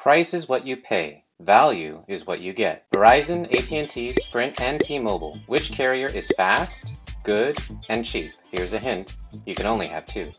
Price is what you pay. Value is what you get. Verizon, AT&T, Sprint, and T-Mobile. Which carrier is fast, good, and cheap? Here's a hint. You can only have two.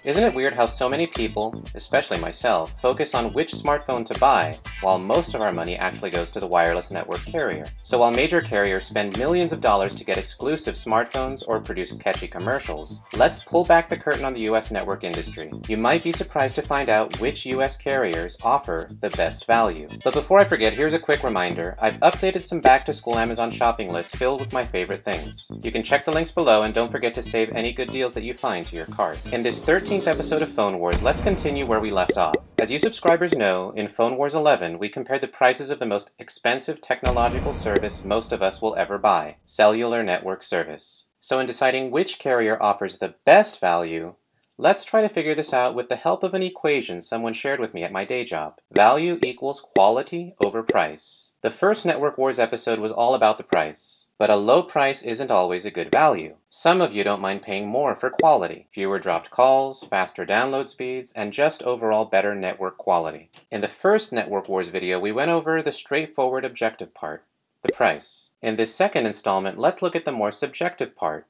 Isn't it weird how so many people, especially myself, focus on which smartphone to buy, while most of our money actually goes to the wireless network carrier? So while major carriers spend millions of dollars to get exclusive smartphones or produce catchy commercials, let's pull back the curtain on the US network industry. You might be surprised to find out which US carriers offer the best value. But before I forget, here's a quick reminder. I've updated some back-to-school Amazon shopping lists filled with my favorite things. You can check the links below, and don't forget to save any good deals that you find to your cart. In this 13th episode of Phone Wars, let's continue where we left off. As you subscribers know, in Phone Wars 11, we compared the prices of the most expensive technological service most of us will ever buy, cellular network service. So in deciding which carrier offers the best value, let's try to figure this out with the help of an equation someone shared with me at my day job. Value equals quality over price. The first Network Wars episode was all about the price. But a low price isn't always a good value. Some of you don't mind paying more for quality, fewer dropped calls, faster download speeds, and just overall better network quality. In the first Network Wars video, we went over the straightforward objective part, the price. In this second installment, let's look at the more subjective part,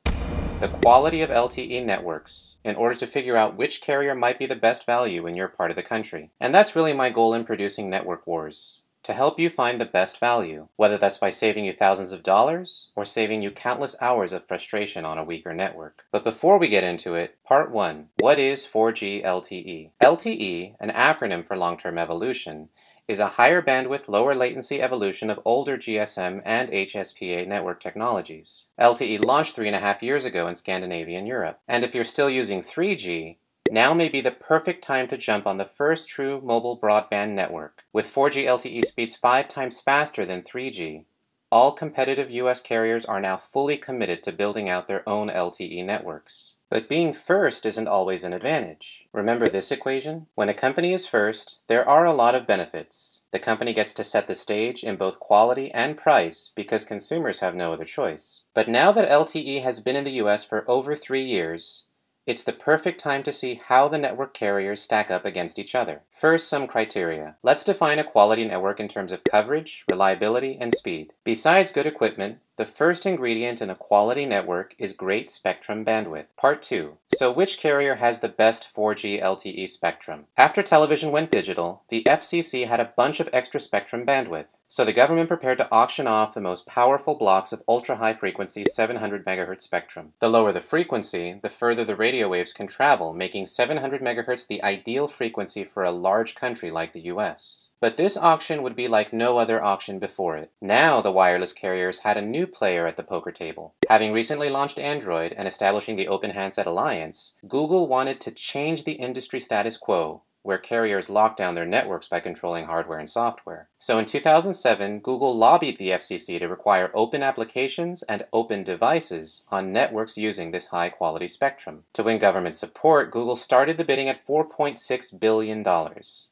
the quality of LTE networks, in order to figure out which carrier might be the best value in your part of the country. And that's really my goal in producing Network Wars. To help you find the best value, whether that's by saving you thousands of dollars or saving you countless hours of frustration on a weaker network. But before we get into it, Part 1. What is 4G LTE? LTE, an acronym for long-term evolution, is a higher bandwidth, lower latency evolution of older GSM and HSPA network technologies. LTE launched 3.5 years ago in Scandinavia and Europe. And if you're still using 3G, now may be the perfect time to jump on the first true mobile broadband network. With 4G LTE speeds 5 times faster than 3G, all competitive US carriers are now fully committed to building out their own LTE networks. But being first isn't always an advantage. Remember this equation? When a company is first, there are a lot of benefits. The company gets to set the stage in both quality and price because consumers have no other choice. But now that LTE has been in the US for over 3 years, it's the perfect time to see how the network carriers stack up against each other. First, some criteria. Let's define a quality network in terms of coverage, reliability, and speed. Besides good equipment, the first ingredient in a quality network is great spectrum bandwidth. Part 2. So which carrier has the best 4G LTE spectrum? After television went digital, the FCC had a bunch of extra spectrum bandwidth. So the government prepared to auction off the most powerful blocks of ultra-high frequency 700 MHz spectrum. The lower the frequency, the further the radio waves can travel, making 700 MHz the ideal frequency for a large country like the US. But this auction would be like no other auction before it. Now the wireless carriers had a new player at the poker table. Having recently launched Android and establishing the Open Handset Alliance, Google wanted to change the industry status quo, where carriers lock down their networks by controlling hardware and software. So in 2007, Google lobbied the FCC to require open applications and open devices on networks using this high-quality spectrum. To win government support, Google started the bidding at $4.6 billion.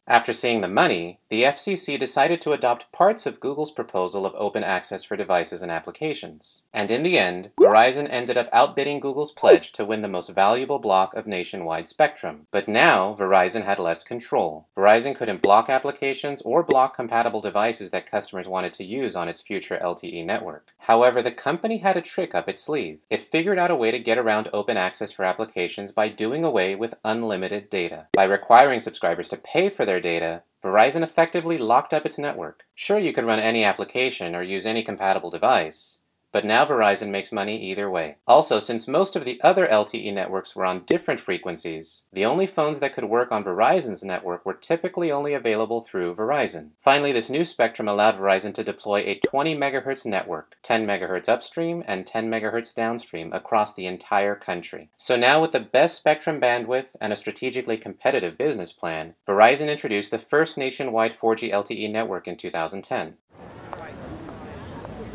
After seeing the money, the FCC decided to adopt parts of Google's proposal of open access for devices and applications. And in the end, Verizon ended up outbidding Google's pledge to win the most valuable block of nationwide spectrum. But now, Verizon had less control. Verizon couldn't block applications or block compatible devices that customers wanted to use on its future LTE network. However, the company had a trick up its sleeve. It figured out a way to get around open access for applications by doing away with unlimited data. By requiring subscribers to pay for their data, Verizon effectively locked up its network. Sure, you could run any application or use any compatible device, but now Verizon makes money either way. Also, since most of the other LTE networks were on different frequencies, the only phones that could work on Verizon's network were typically only available through Verizon. Finally, this new spectrum allowed Verizon to deploy a 20 MHz network, 10 MHz upstream and 10 MHz downstream across the entire country. So now with the best spectrum bandwidth and a strategically competitive business plan, Verizon introduced the first nationwide 4G LTE network in 2010.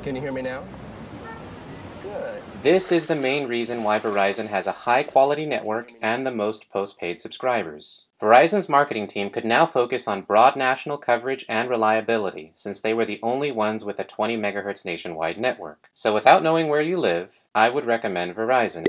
Can you hear me now? Good. This is the main reason why Verizon has a high-quality network and the most postpaid subscribers. Verizon's marketing team could now focus on broad national coverage and reliability, since they were the only ones with a 20 MHz nationwide network. So without knowing where you live, I would recommend Verizon.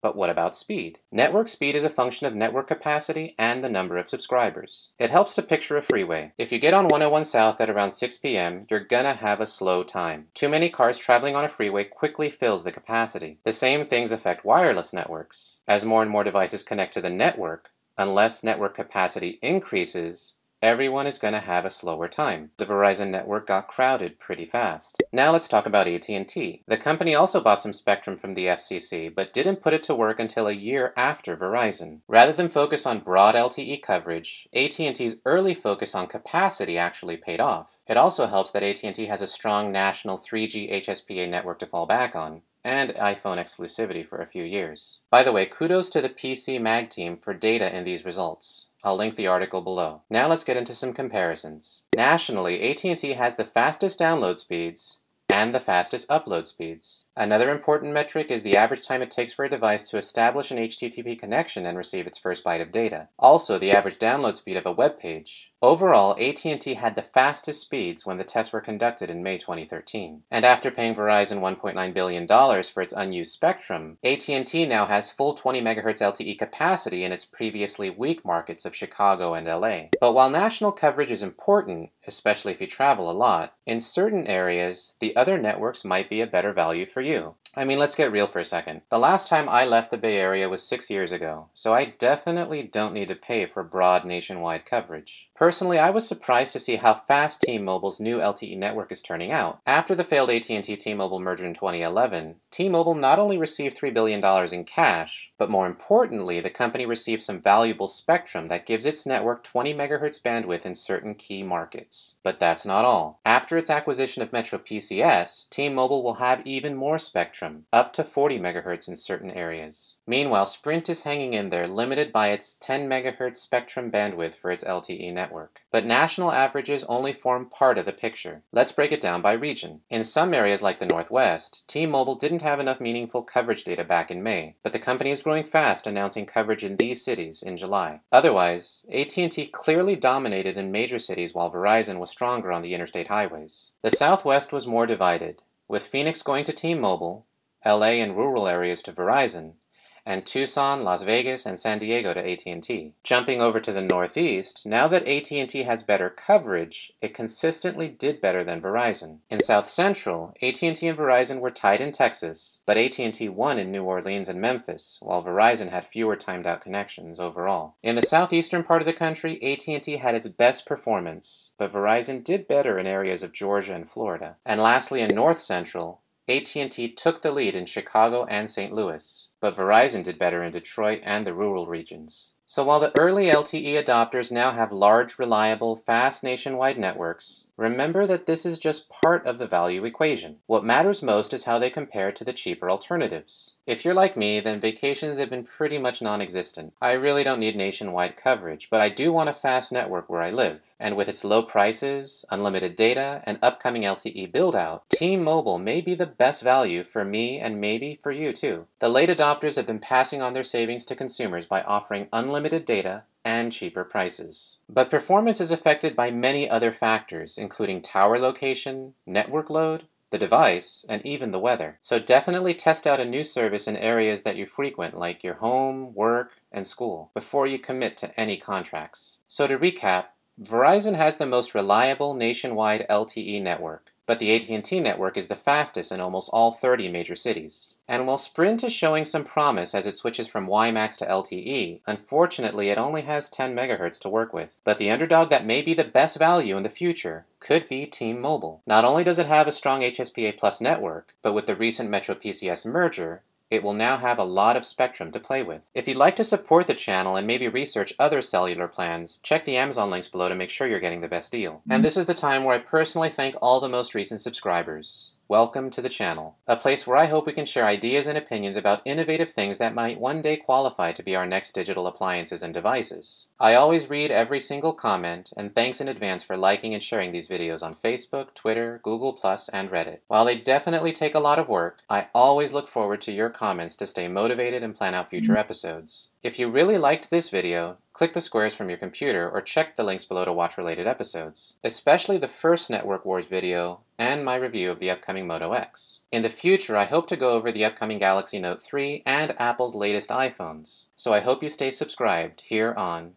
But what about speed? Network speed is a function of network capacity and the number of subscribers. It helps to picture a freeway. If you get on 101 South at around 6 p.m., you're gonna have a slow time. Too many cars traveling on a freeway quickly fills the capacity. The same things affect wireless networks. As more and more devices connect to the network, unless network capacity increases, everyone is going to have a slower time. The Verizon network got crowded pretty fast. Now let's talk about AT&T. The company also bought some spectrum from the FCC, but didn't put it to work until a year after Verizon. Rather than focus on broad LTE coverage, AT&T's early focus on capacity actually paid off. It also helps that AT&T has a strong national 3G HSPA network to fall back on, and iPhone exclusivity for a few years. By the way, kudos to the PC Mag team for data in these results. I'll link the article below. Now let's get into some comparisons. Nationally, AT&T has the fastest download speeds and the fastest upload speeds. Another important metric is the average time it takes for a device to establish an HTTP connection and receive its first byte of data. Also, the average download speed of a web page. Overall, AT&T had the fastest speeds when the tests were conducted in May 2013. And after paying Verizon $1.9 billion for its unused spectrum, AT&T now has full 20 MHz LTE capacity in its previously weak markets of Chicago and LA. But while national coverage is important, especially if you travel a lot, in certain areas, the other networks might be a better value for you. I mean, let's get real for a second. The last time I left the Bay Area was 6 years ago, so I definitely don't need to pay for broad nationwide coverage. Personally, I was surprised to see how fast T-Mobile's new LTE network is turning out. After the failed AT&T T-Mobile merger in 2011, T-Mobile not only received $3 billion in cash, but more importantly, the company received some valuable spectrum that gives its network 20 MHz bandwidth in certain key markets. But that's not all. After its acquisition of Metro PCS, T-Mobile will have even more spectrum, up to 40 MHz in certain areas. Meanwhile, Sprint is hanging in there, limited by its 10 MHz spectrum bandwidth for its LTE network. But national averages only form part of the picture. Let's break it down by region. In some areas like the Northwest, T-Mobile didn't have enough meaningful coverage data back in May, but the company is growing fast, announcing coverage in these cities in July. Otherwise, AT&T clearly dominated in major cities while Verizon was stronger on the interstate highways. The Southwest was more divided, with Phoenix going to T-Mobile, LA and rural areas to Verizon, and Tucson, Las Vegas, and San Diego to AT&T. Jumping over to the Northeast, now that AT&T has better coverage, it consistently did better than Verizon. In South Central, AT&T and Verizon were tied in Texas, but AT&T won in New Orleans and Memphis, while Verizon had fewer timed-out connections overall. In the southeastern part of the country, AT&T had its best performance, but Verizon did better in areas of Georgia and Florida. And lastly, in North Central, AT&T took the lead in Chicago and St. Louis, but Verizon did better in Detroit and the rural regions. So while the early LTE adopters now have large, reliable, fast nationwide networks, remember that this is just part of the value equation. What matters most is how they compare to the cheaper alternatives. If you're like me, then vacations have been pretty much non-existent. I really don't need nationwide coverage, but I do want a fast network where I live. And with its low prices, unlimited data, and upcoming LTE build-out, T-Mobile may be the best value for me and maybe for you too. The late adopters have been passing on their savings to consumers by offering unlimited data and cheaper prices. But performance is affected by many other factors, including tower location, network load, the device, and even the weather. So definitely test out a new service in areas that you frequent, like your home, work, and school, before you commit to any contracts. So to recap, Verizon has the most reliable nationwide LTE network, but the AT&T network is the fastest in almost all 30 major cities. And while Sprint is showing some promise as it switches from WiMAX to LTE, unfortunately it only has 10 MHz to work with. But the underdog that may be the best value in the future could be T-Mobile. Not only does it have a strong HSPA Plus network, but with the recent Metro PCS merger, it will now have a lot of spectrum to play with. If you'd like to support the channel and maybe research other cellular plans, check the Amazon links below to make sure you're getting the best deal. And this is the time where I personally thank all the most recent subscribers. Welcome to the channel, a place where I hope we can share ideas and opinions about innovative things that might one day qualify to be our next digital appliances and devices. I always read every single comment, and thanks in advance for liking and sharing these videos on Facebook, Twitter, Google+, and Reddit. While they definitely take a lot of work, I always look forward to your comments to stay motivated and plan out future episodes. If you really liked this video, Click the squares from your computer or check the links below to watch related episodes, especially the first Network Wars video and my review of the upcoming Moto X. In the future, I hope to go over the upcoming Galaxy Note 3 and Apple's latest iPhones, so I hope you stay subscribed here on